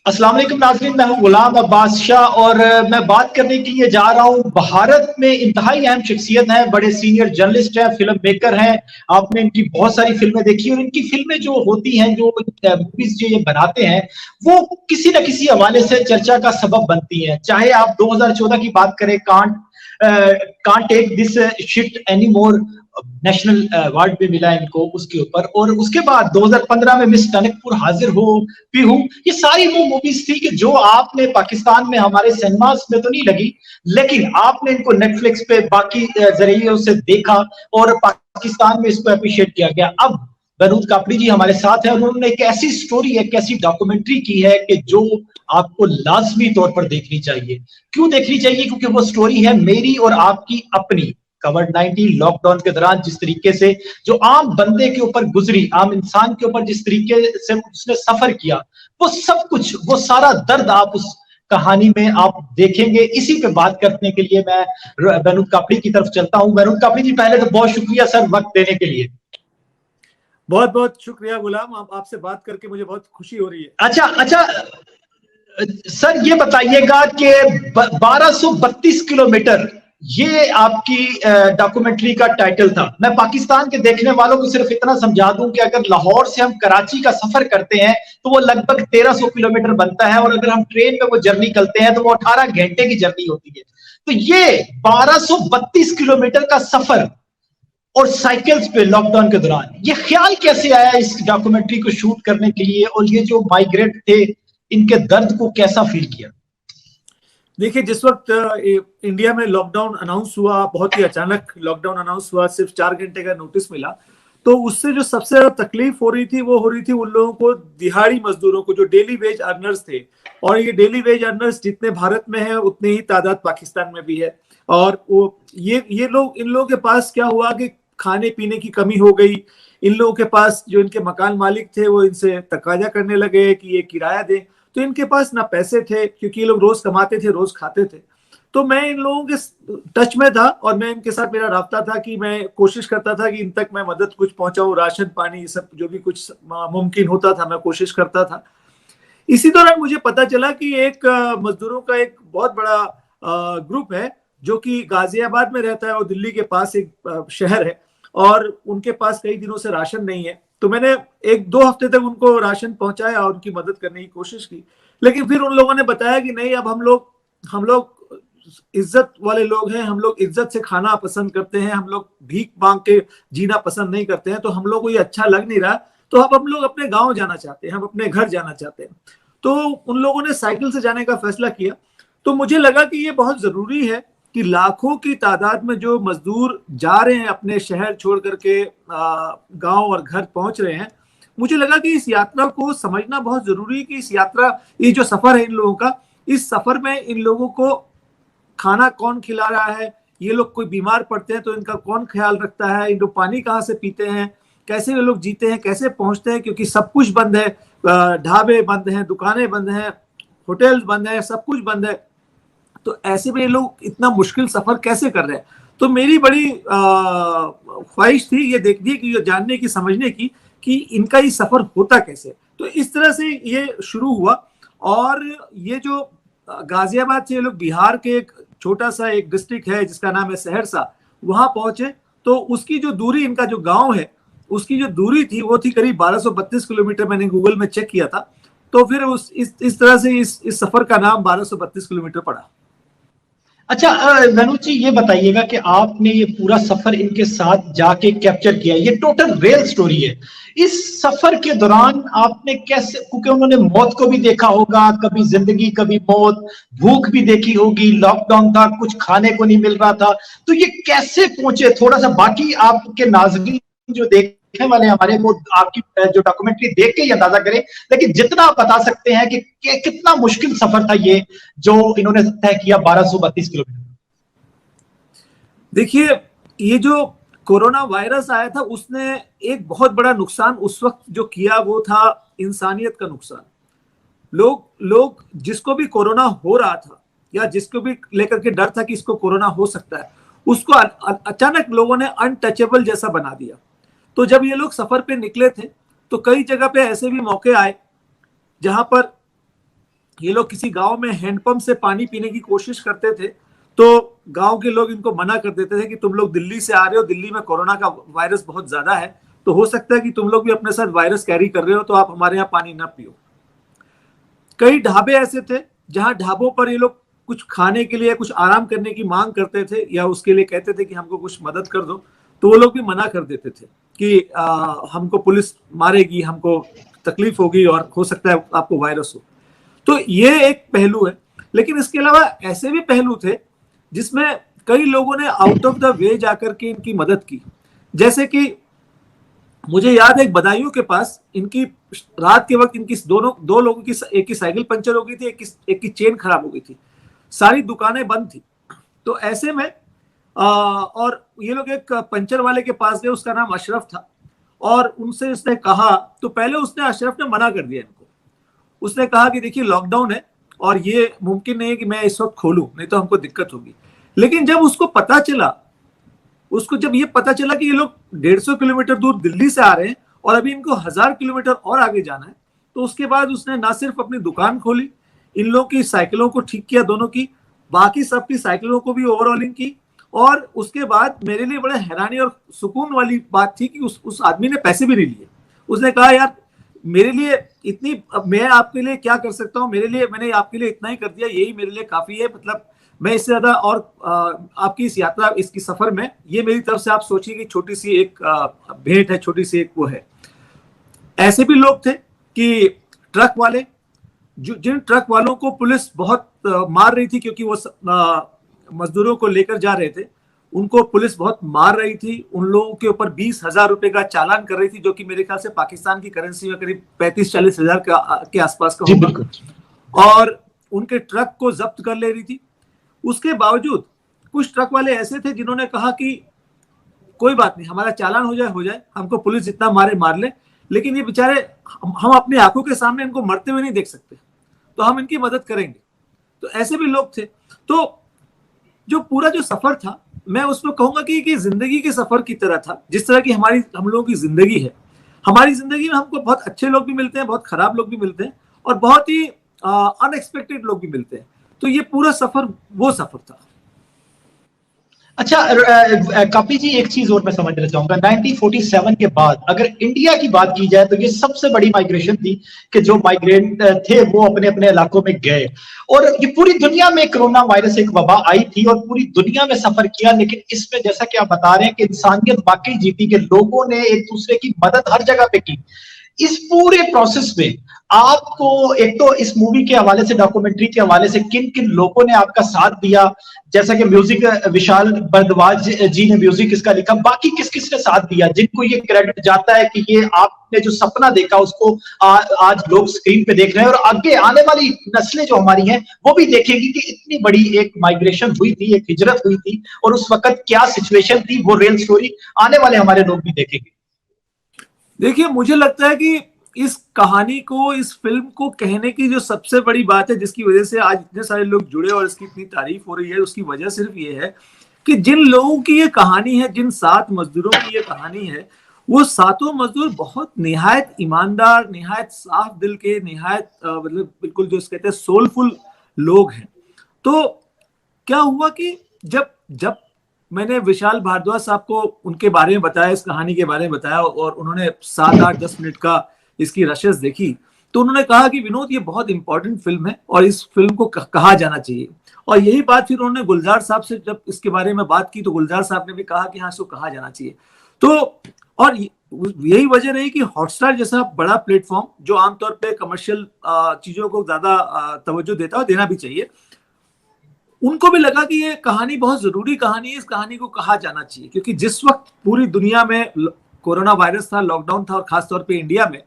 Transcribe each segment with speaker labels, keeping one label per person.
Speaker 1: अस्सलाम वालेकुम नाज़रीन, मैं हूं गुलाम अब्बास शाह और मैं बात करने के लिए जा रहा हूं। भारत में इंतहाई अहम शख्सियत है, बड़े सीनियर जर्नलिस्ट हैं, फिल्म मेकर हैं। आपने इनकी बहुत सारी फिल्में देखी और इनकी फिल्में जो होती हैं, जो मूवीज जो ये बनाते हैं, वो किसी न किसी हवाले से चर्चा का सबब बनती हैं। चाहे आप 2014 की बात करें, can't take this shit any more, national award भी मिला इनको उसके ऊपर। और उसके बाद 2015 में मिस टनकपुर हाजिर हो भी हूं। ये सारी वो मूवीज थी कि जो आपने पाकिस्तान में हमारे सिनेमास में तो नहीं लगी, लेकिन आपने इनको नेटफ्लिक्स पे बाकी जरिए से देखा और पाकिस्तान में इसको अप्रिशिएट किया गया। अब बरूद कापड़ी जी हमारे साथ है, उन्होंने एक ऐसी स्टोरी, एक ऐसी डॉक्यूमेंट्री की है कि जो आपको लाजमी तौर पर देखनी चाहिए। क्यों देखनी चाहिए? क्योंकि वो स्टोरी है मेरी और आपकी अपनी। कोविड-19 लॉकडाउन के दौरान जिस तरीके से जो आम बंदे के ऊपर गुजरी, आम इंसान के ऊपर जिस तरीके से उसने सफर किया, वो सब कुछ, वो सारा दर्द आप उस कहानी में आप देखेंगे। इसी पे बात करने के लिए मैं बरूद कापड़ी की तरफ चलता हूं। बरूद कापड़ी जी, पहले तो बहुत शुक्रिया सर वक्त देने के लिए।
Speaker 2: बहुत बहुत शुक्रिया गुलाम, आपसे बात करके मुझे बहुत खुशी हो रही है।
Speaker 1: अच्छा अच्छा सर, ये बताइएगा कि 1232 किलोमीटर, ये आपकी डॉक्यूमेंट्री का टाइटल था। मैं पाकिस्तान के देखने वालों को सिर्फ इतना समझा दूं कि अगर लाहौर से हम कराची का सफर करते हैं तो वो लगभग 1300 किलोमीटर बनता है, और अगर हम ट्रेन में वो जर्नी करते हैं तो वो 18 घंटे की जर्नी होती है। तो ये 1232 किलोमीटर का सफर और साइकिल्स पे लॉकडाउन के दौरान, ये ख्याल कैसे आया इस डॉक्यूमेंट्री को शूट करने के लिए? और ये जो माइग्रेंट थे, इनके दर्द को कैसा फील किया?
Speaker 2: देखिए, जिस वक्त इंडिया में लॉकडाउन अनाउंस हुआ, बहुत ही अचानक लॉकडाउन अनाउंस हुआ, सिर्फ 4 घंटे का नोटिस मिला, तो उससे जो सबसे ज्यादा तकलीफ हो रही थी वो हो रही थी उन लोगों को, दिहाड़ी मजदूरों को, जो डेली वेज अर्नर्स थे। और ये डेली वेज अर्नर्स जितने भारत में है उतने ही तादाद पाकिस्तान में भी है। और वो ये लोग, इन लोगों के पास क्या हुआ कि खाने पीने की कमी हो गई। इन लोगों के पास जो इनके मकान मालिक थे वो इनसे तकाजा करने लगे कि ये किराया दें। तो इनके पास ना पैसे थे, क्योंकि ये लोग रोज कमाते थे, रोज खाते थे। तो मैं इन लोगों के टच में था और मैं इनके साथ, मेरा राब्ता था कि मैं कोशिश करता था कि इन तक मैं मदद कुछ पहुंचाऊं, राशन पानी सब जो भी कुछ मुमकिन होता था मैं कोशिश करता था। इसी दौरान मुझे पता चला कि एक मजदूरों का एक बहुत बड़ा ग्रुप है जो कि गाजियाबाद में रहता है और दिल्ली के पास एक शहर है, और उनके पास कई दिनों से राशन नहीं है। तो मैंने 1-2 हफ्ते तक उनको राशन पहुंचाया और उनकी मदद करने की कोशिश की। लेकिन फिर उन लोगों ने बताया कि नहीं, अब हम लोग इज्जत वाले लोग हैं, हम लोग इज्जत से खाना पसंद करते हैं, हम लोग भीख मांग के जीना पसंद नहीं करते हैं, तो हम लोग को ये अच्छा लग नहीं रहा। तो अब हम लोग अपने गांव जाना चाहते हैं, हम अपने घर जाना चाहते हैं। तो उन लोगों ने साइकिल से जाने का फैसला किया। तो मुझे लगा कि ये बहुत जरूरी है कि लाखों की तादाद में जो मजदूर जा रहे हैं अपने शहर छोड़ करके, गांव और घर पहुंच रहे हैं, मुझे लगा कि इस यात्रा को समझना बहुत जरूरी है कि इस यात्रा, ये जो सफर है इन लोगों का, इस सफर में इन लोगों को खाना कौन खिला रहा है, ये लोग कोई बीमार पड़ते हैं तो इनका कौन ख्याल रखता है, इन लोग पानी कहाँ से पीते हैं, कैसे ये लोग जीते हैं, कैसे पहुंचते हैं, क्योंकि सब कुछ बंद है, ढाबे बंद हैं, दुकानें बंद हैं, होटल्स बंद हैं, सब कुछ बंद है। तो ऐसे में ये लोग इतना मुश्किल सफर कैसे कर रहे हैं? तो मेरी बड़ी ख्वाहिश थी ये देखने की, ये जानने की, समझने की कि इनका ये सफर होता कैसे। तो इस तरह से ये शुरू हुआ। और ये जो गाजियाबाद से ये लोग बिहार के एक छोटा सा एक डिस्ट्रिक्ट है जिसका नाम है सहरसा, वहां पहुंचे। तो उसकी जो दूरी, इनका जो गांव है उसकी जो दूरी थी वो थी करीब 1232 किलोमीटर, मैंने गूगल में चेक किया था। तो फिर इस तरह से इस सफर का नाम 1232 किलोमीटर पड़ा।
Speaker 1: अच्छा मनोज जी, ये बताइएगा कि आपने ये पूरा सफर इनके साथ जाके कैप्चर किया, ये टोटल रियल स्टोरी है। इस सफर के दौरान आपने कैसे, क्योंकि उन्होंने मौत को भी देखा होगा, कभी जिंदगी कभी मौत, भूख भी देखी होगी, लॉकडाउन था, कुछ खाने को नहीं मिल रहा था, तो ये कैसे पहुंचे? थोड़ा सा, बाकी आपके नाज़रीन जो देखने वाले हमारे, वो आपकी जो डॉक्यूमेंट्री देख के ही अंदाजा करें, लेकिन जितना आप बता सकते हैं कि कितना मुश्किल सफर था ये जो इन्होंने तय किया, 1232 किलोमीटर।
Speaker 2: देखिए, ये जो कोरोना वायरस आया था उसने एक बहुत बड़ा नुकसान उस वक्त जो किया वो था इंसानियत का नुकसान। लोग जिसको भी कोरोना हो रहा था या जिसको भी लेकर के डर था कि इसको कोरोना हो सकता है, उसको अचानक लोगों ने अनटचेबल जैसा बना दिया। तो जब ये लोग सफर पे निकले थे तो कई जगह पे ऐसे भी मौके आए जहां पर ये लोग किसी गांव में हैंडपंप से पानी पीने की कोशिश करते थे, तो गांव के लोग इनको मना कर देते थे कि तुम लोग दिल्ली से आ रहे हो, दिल्ली में कोरोना का वायरस बहुत ज्यादा है, तो हो सकता है कि तुम लोग भी अपने साथ वायरस कैरी कर रहे हो, तो आप हमारे यहाँ पानी ना पियो। कई ढाबे ऐसे थे जहां ढाबों पर ये लोग कुछ खाने के लिए, कुछ आराम करने की मांग करते थे या उसके लिए कहते थे कि हमको कुछ मदद कर दो, तो वो लोग भी मना कर देते थे कि हमको पुलिस मारेगी, हमको तकलीफ होगी और हो सकता है आपको वायरस हो। तो ये एक पहलू है। लेकिन इसके अलावा ऐसे भी पहलू थे जिसमें कई लोगों ने आउट ऑफ द वे जाकर के इनकी मदद की। जैसे कि मुझे याद है एक बदायूं के पास इनकी रात के वक्त इनकी दो लोगों की, एक की साइकिल पंचर हो गई थी, एक की चेन खराब हो गई थी, सारी दुकानें बंद थी। तो ऐसे में और ये लोग एक पंचर वाले के पास गए, उसका नाम अशरफ था, और उनसे उसने कहा, तो पहले उसने अशरफ ने मना कर दिया इनको। उसने कहा कि देखिए लॉकडाउन है और ये मुमकिन नहीं है कि मैं इस वक्त खोलूं, नहीं तो हमको दिक्कत होगी। लेकिन जब उसको जब ये पता चला कि ये लोग 150 किलोमीटर दूर दिल्ली से आ रहे हैं और अभी इनको 1000 किलोमीटर और आगे जाना है, तो उसके बाद उसने ना सिर्फ अपनी दुकान खोली, इन लोगों की साइकिलों को ठीक किया, दोनों की, बाकी सबकी साइकिलों को भी ओवरऑलिंग की। और उसके बाद मेरे लिए बड़े हैरानी और सुकून वाली बात थी कि उस आदमी ने पैसे भी नहीं लिए। उसने कहा यार मेरे लिए इतनी, मैं आपके लिए क्या कर सकता हूँ, मेरे लिए, मैंने आपके लिए इतना ही कर दिया, यही मेरे लिए काफी है, मतलब मैं इससे ज्यादा और आपकी इस यात्रा, इसकी सफर में, ये मेरी तरफ से आप सोचिए कि छोटी सी एक भेंट है, छोटी सी एक वो है। ऐसे भी लोग थे कि ट्रक वाले, जिन ट्रक वालों को पुलिस बहुत मार रही थी क्योंकि वो मजदूरों को लेकर जा रहे थे, उनको पुलिस बहुत मार रही थी, उन लोगों के ऊपर 20,000 रुपए का चालान कर रही थी, जो कि मेरे ख्याल से पाकिस्तान की करेंसी में करीब 35-40 हजार के आसपास का होगा, और उनके ट्रक को जब्त कर ले रही थी। उसके बावजूद कुछ ट्रक वाले ऐसे थे जिन्होंने कहा कि कोई बात नहीं, हमारा चालान हो जाए, हमको पुलिस जितना मारे मार ले, लेकिन ये बेचारे, हम अपनी आंखों के सामने इनको मरते हुए नहीं देख सकते, तो हम इनकी मदद करेंगे। तो ऐसे भी लोग थे। तो जो पूरा जो सफर था, मैं उसमें कहूंगा कि जिंदगी के सफर की तरह था, जिस तरह की हम लोगों की जिंदगी है। हमारी जिंदगी में हमको बहुत अच्छे लोग भी मिलते हैं, बहुत खराब लोग भी मिलते हैं, और बहुत ही अनएक्सपेक्टेड लोग भी मिलते हैं। तो ये पूरा सफर वो सफर था।
Speaker 1: अच्छा कापी जी, एक चीज और मैं समझना चाहूंगा, 1947 के बाद अगर इंडिया की बात की जाए तो ये सबसे बड़ी माइग्रेशन थी कि जो माइग्रेंट थे वो अपने अपने इलाकों में गए, और ये पूरी दुनिया में कोरोना वायरस एक वबा आई थी और पूरी दुनिया में सफर किया। लेकिन इसमें जैसा कि आप बता रहे हैं कि इंसानियत वाकई जीती, कि लोगों ने एक दूसरे की मदद हर जगह पे की। इस पूरे प्रोसेस में आपको, एक तो इस मूवी के हवाले से, डॉक्यूमेंट्री के हवाले से, किन किन लोगों ने आपका साथ दिया? जैसा कि म्यूजिक विशाल भारद्वाज जी ने म्यूजिक इसका लिखा, बाकी किस किस ने साथ दिया जिनको ये क्रेडिट जाता है कि ये आपने जो सपना देखा उसको आज लोग स्क्रीन पे देख रहे हैं, और आगे आने वाली नस्लें जो हमारी हैं वो भी देखेगी कि इतनी बड़ी एक माइग्रेशन हुई थी, एक हिजरत हुई थी, और उस वक्त क्या सिचुएशन थी, वो रियल स्टोरी आने वाले हमारे लोग भी देखेंगे।
Speaker 2: देखिए, मुझे लगता है कि इस कहानी को, इस फिल्म को कहने की जो सबसे बड़ी बात है, जिसकी वजह से आज इतने सारे लोग जुड़े और इसकी इतनी तारीफ हो रही है, उसकी वजह सिर्फ ये है कि जिन लोगों की ये कहानी है, जिन 7 मजदूरों की ये कहानी है, वो 7 मजदूर बहुत निहायत ईमानदार, निहायत साफ दिल के, निहायत मतलब बिल्कुल जो कहते हैं सोलफुल लोग हैं। तो क्या हुआ कि जब मैंने विशाल भारद्वाज साहब को उनके बारे में बताया, इस कहानी के बारे में बताया, और उन्होंने 7-8-10 मिनट का इसकी रशस देखी, तो उन्होंने कहा कि विनोद ये बहुत इंपॉर्टेंट फिल्म है और इस फिल्म को कहा जाना चाहिए। और यही बात फिर उन्होंने गुलजार साहब से जब इसके बारे में बात की, तो गुलजार साहब ने भी कहा कि हाँ, इसको कहा जाना चाहिए। तो और यही वजह रही कि हॉटस्टार जैसा बड़ा प्लेटफॉर्म, जो आमतौर पर कमर्शियल चीजों को ज्यादा तवज्जो देता है, देना भी चाहिए, उनको भी लगा कि ये कहानी बहुत जरूरी कहानी है, इस कहानी को कहा जाना चाहिए। क्योंकि जिस वक्त पूरी दुनिया में कोरोना वायरस था, लॉकडाउन था, और खासतौर पे इंडिया में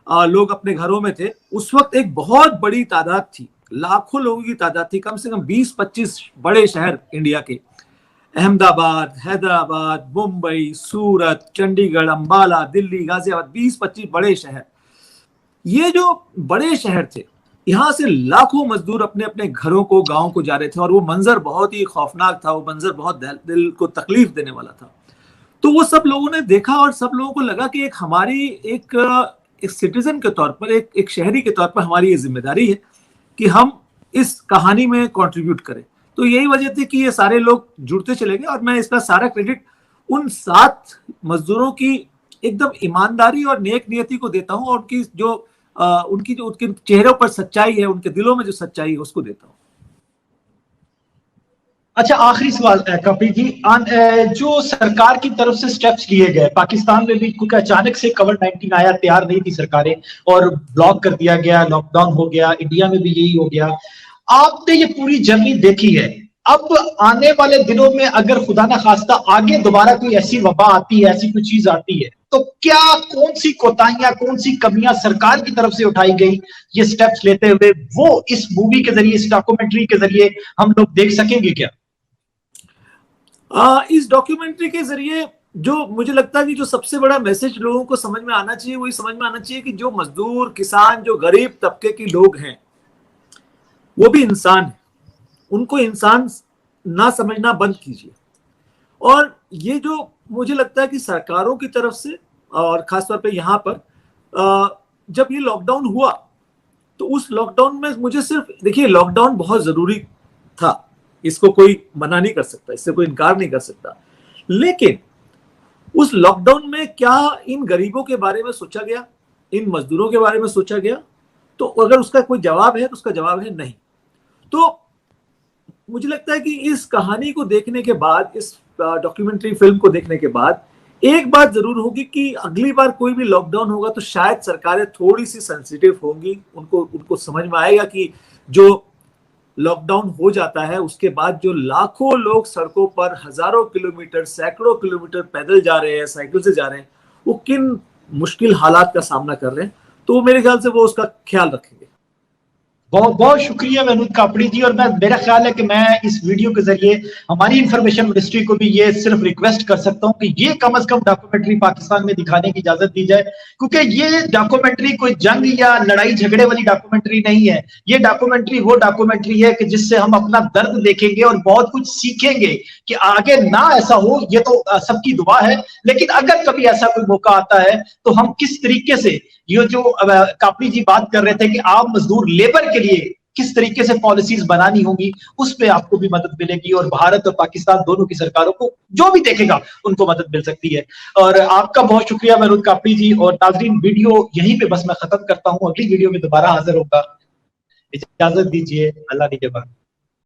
Speaker 2: लोग अपने घरों में थे, उस वक्त एक बहुत बड़ी तादाद थी, लाखों लोगों की तादाद थी, कम से कम 20-25 बड़े शहर इंडिया के, अहमदाबाद, हैदराबाद, मुंबई, सूरत, चंडीगढ़, अंबाला, दिल्ली, गाजियाबाद, 20-25 बड़े शहर। ये जो बड़े शहर थे, यहाँ से लाखों मजदूर अपने अपने घरों को, गांव को जा रहे थे, और वो मंजर बहुत ही खौफनाक था, वो मंजर बहुत दिल को तकलीफ देने वाला था। तो वो सब लोगों ने देखा और सब लोगों को लगा कि एक हमारी एक सिटीजन के तौर पर, एक शहरी के तौर पर हमारी ये जिम्मेदारी है कि हम इस कहानी में कंट्रीब्यूट करें। तो यही वजह थी कि ये सारे लोग जुड़ते चले गए, और मैं इसका सारा क्रेडिट उन 7 मजदूरों की एकदम ईमानदारी और नेक नियति को देता हूं, और उनकी जो उनके चेहरों पर सच्चाई है, उनके दिलों में जो सच्चाई है, उसको देता हूं।
Speaker 1: अच्छा, आखिरी सवाल कपिल जी, जो सरकार की तरफ से स्टेप्स लिए गए, पाकिस्तान में भी क्योंकि अचानक से कोविड-19 आया, तैयार नहीं थी सरकारें और ब्लॉक कर दिया गया, लॉकडाउन हो गया, इंडिया में भी यही हो गया। आपने ये पूरी जर्नी देखी है, अब आने वाले दिनों में अगर खुदा ना खास्ता आगे दोबारा कोई ऐसी वबा आती है, ऐसी कोई चीज आती है, तो क्या कौन सी कोताहियां, कौन सी कमियां सरकार की तरफ से उठाई गई ये स्टेप्स लेते हुए, वो इस मूवी के जरिए, इस डॉक्यूमेंट्री के जरिए हम लोग देख सकेंगे क्या?
Speaker 2: इस डॉक्यूमेंट्री के जरिए जो मुझे लगता है कि जो सबसे बड़ा मैसेज लोगों को समझ में आना चाहिए, वही समझ में आना चाहिए कि जो मजदूर, किसान, जो गरीब तबके के लोग हैं, वो भी इंसान है। उनको इंसान ना समझना बंद कीजिए। और ये जो मुझे लगता है कि सरकारों की तरफ से, और खासतौर पे यहाँ पर जब ये लॉकडाउन हुआ, तो उस लॉकडाउन में मुझे सिर्फ, देखिए लॉकडाउन बहुत जरूरी था, इसको कोई मना नहीं कर सकता, इससे कोई इनकार नहीं कर सकता, लेकिन उस लॉकडाउन में क्या इन गरीबों के बारे में सोचा गया, इन मजदूरों के बारे में सोचा गया? तो अगर उसका कोई जवाब है तो उसका जवाब है नहीं। तो मुझे लगता है कि इस कहानी को देखने के बाद, इस डॉक्यूमेंट्री फिल्म को देखने के बाद, एक बात जरूर होगी कि अगली बार कोई भी लॉकडाउन होगा तो शायद सरकारें थोड़ी सी सेंसिटिव होंगी, उनको समझ में आएगा कि जो लॉकडाउन हो जाता है उसके बाद जो लाखों लोग सड़कों पर हजारों किलोमीटर, सैकड़ों किलोमीटर पैदल जा रहे हैं, साइकिल से जा रहे हैं, वो किन मुश्किल हालात का सामना कर रहे हैं, तो मेरे ख्याल से वो उसका ख्याल रखेंगे।
Speaker 1: बहुत बहुत शुक्रिया महमूद कापड़ी जी। और मेरा ख्याल है कि मैं इस वीडियो के जरिए हमारी इंफॉर्मेशन मिनिस्ट्री को भी ये सिर्फ रिक्वेस्ट कर सकता हूं कि ये कम से कम डॉक्यूमेंट्री पाकिस्तान में दिखाने की इजाजत दी जाए, क्योंकि ये डॉक्यूमेंट्री कोई जंग या लड़ाई झगड़े वाली डॉक्यूमेंट्री नहीं है। ये डॉक्यूमेंट्री वो डॉक्यूमेंट्री है कि जिससे हम अपना दर्द देखेंगे और बहुत कुछ सीखेंगे कि आगे ना ऐसा हो। ये तो सबकी दुआ है, लेकिन अगर कभी ऐसा कोई मौका आता है तो हम किस तरीके से, ये जो कापड़ी जी बात कर रहे थे कि आम मजदूर लेबर के लिए किस तरीके से पॉलिसीज बनानी होंगी, उस पे आपको भी मदद मिलेगी, और भारत और पाकिस्तान दोनों की सरकारों को जो भी देखेगा उनको मदद मिल सकती है। और आपका बहुत शुक्रिया महमूद कापड़ी जी। और नाजरीन, वीडियो यहीं पे बस मैं खत्म करता हूं, अगली वीडियो में दोबारा हाजिर होगा। इजाजत दीजिए, अल्लाह निगहबान।